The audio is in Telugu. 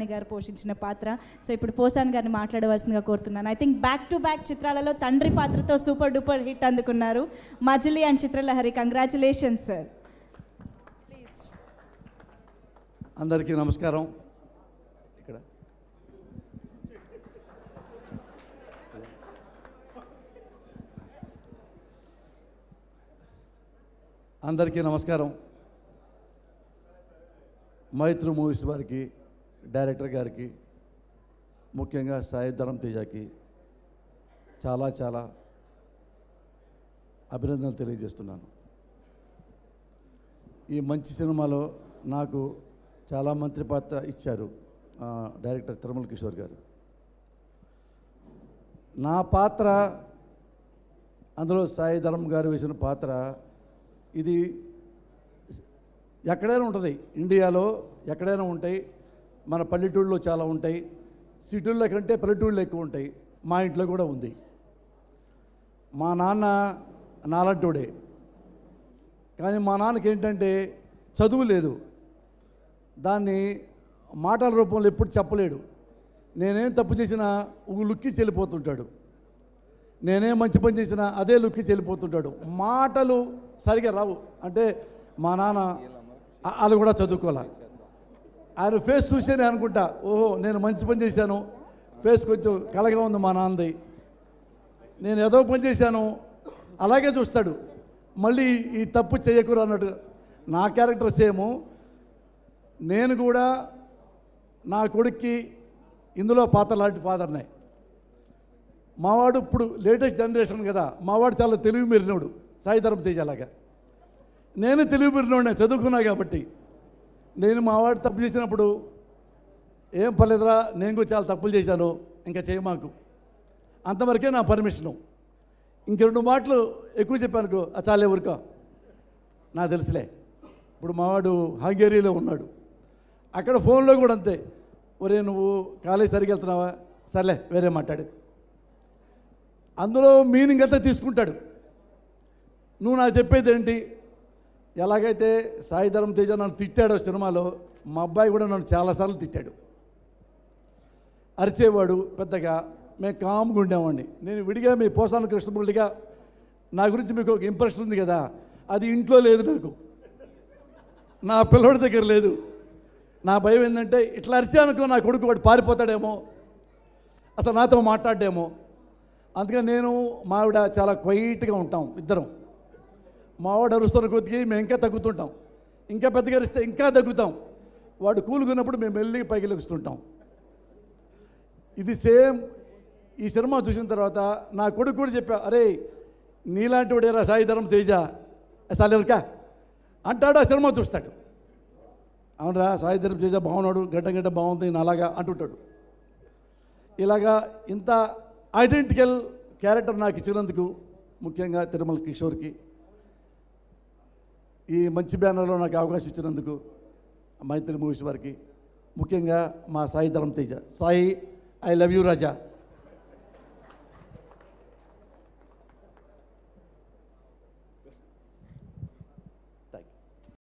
గారు పోషించిన పాత్ర. సో ఇప్పుడు పోసాని గారిని మాట్లాడవలసిందిగా కోరుతున్నాను. I think back to back చిత్రాలలో తండ్రి పాత్రతో సూపర్ డూపర్ హిట్ అందుకున్నారు. Majili and Chitralahari, congratulations sir. Please. అందరికీ నమస్కారం. ఇక్కడ అందరికీ నమస్కారం. మైత్రి మూవీస్ వారికి, డైరెక్టర్ గారికి, ముఖ్యంగా సాయి ధరమ్ తేజకి చాలా చాలా అభినందనలు తెలియజేస్తున్నాను. ఈ మంచి సినిమాలో నాకు చాలా మంత్రి పాత్ర ఇచ్చారు డైరెక్టర్ తిరుమల కిషోర్ గారు. నా పాత్ర, అందులో సాయి ధరమ్ గారు వేసిన పాత్ర, ఇది ఎక్కడైనా ఉంటుంది, ఇండియాలో ఎక్కడైనా ఉంటాయి. మన పల్లెటూళ్ళలో చాలా ఉంటాయి, సిటీల్లో కంటే పల్లెటూళ్ళు ఎక్కువ ఉంటాయి. మా ఇంట్లో కూడా ఉంది. మా నాన్న నాలంటోడే, కానీ మా నాన్నకి ఏంటంటే చదువు లేదు. దాన్ని మాటల రూపంలో ఎప్పుడు చెప్పలేడు. నేనేం తప్పు చేసినా ఒక లుక్కి చెల్లిపోతుంటాడు, నేనేం మంచి పని చేసినా అదే లుక్కి చెల్లిపోతుంటాడు. మాటలు సరిగా రావు. అంటే మా నాన్న వాళ్ళు కూడా చదువుకోవాలి. ఆయన ఫేస్ చూసే నేను అనుకుంటా, ఓహో నేను మంచి పని చేశాను, ఫేస్ కొంచెం కళగా ఉంది మా నాన్నది. నేను ఏదో పని చేశాను అలాగే చూస్తాడు, మళ్ళీ ఈ తప్పు చేయకూడదు అన్నట్టు. నా క్యారెక్టర్ సేము. నేను కూడా నా కొడుక్కి ఇందులో పాత్ర లాంటి ఫాదర్నే. మావాడు ఇప్పుడు లేటెస్ట్ జనరేషన్ కదా, మావాడు చాలా తెలివి మీరినోడు, సాయి ధరమ్ తేజ లాగా. నేను తెలివి మీరినోడే, చదువుకున్నా కాబట్టి. నేను మావాడు తప్పు చేసినప్పుడు ఏం పర్లేదురా, నేను కూడా చాలా తప్పులు చేశాను, ఇంకా చేయమాకు, అంతవరకే నా పర్మిషను. ఇంక 2 మాటలు ఎక్కువ చెప్పానుకో చాలా ఊరికా నాకు తెలుసులే. ఇప్పుడు మావాడు హంగేరీలో ఉన్నాడు, అక్కడ ఫోన్లో కూడా అంతే, ఒరే నువ్వు కాలేజ్ సరిగ్గా వెళ్తున్నావా, సర్లే వేరే మాట్లాడు. అందులో మీనింగ్ అంతా తీసుకుంటాడు. నువ్వు నాకు చెప్పేది ఏంటి? ఎలాగైతే సాయి ధరమ్ తేజ నన్ను తిట్టాడో సినిమాలో, మా అబ్బాయి కూడా నన్ను చాలాసార్లు తిట్టాడు, అరిచేవాడు పెద్దగా. మేము కామ్గా ఉండేవాడిని. నేను విడిగా మీ పోసాన కృష్ణమూర్తిగా నా గురించి మీకు ఒక ఇంప్రెషన్ ఉంది కదా, అది ఇంట్లో లేదు నాకు, నా పిల్లడి దగ్గర లేదు. నా భయం ఏంటంటే ఇట్లా అరిచానుకో నా కొడుకు వాడు పారిపోతాడేమో, అసలు నాతో మాట్లాడేమో. అందుకని నేను మావిడ చాలా క్వైట్గా ఉంటాం ఇద్దరం. మావాడు అరుస్తున్న కొద్దికి మేము ఇంకా తగ్గుతుంటాం, ఇంకా పెద్దగా అరిస్తే ఇంకా తగ్గుతాం. వాడు కూలుకున్నప్పుడు మేము మెల్లిగా పైకి లెగుస్తుంటాం. ఇది సేమ్ ఈ సినిమా చూసిన తర్వాత నా కొడుకు కూడా చెప్పా, అరే నీలాంటి వాడేరా సాయి ధరమ్ తేజ, అసలు ఎవరికా అంటాడు. ఆ సినిమా చూస్తాడు, అవునరా సాయి ధరమ్ తేజ బాగున్నాడు, గడ్డ బాగుంది అలాగా అంటుంటాడు. ఇలాగా ఇంత ఐడెంటికల్ క్యారెక్టర్ నాకు ఇచ్చినందుకు ముఖ్యంగా తిరుమల కిషోర్కి, ఈ మంచి బ్యానర్లో నాకు అవకాశం ఇచ్చినందుకు మైత్రి మూవీస్ వారికి, ముఖ్యంగా మా Sai Dharam Teja, Sai I love you Raja.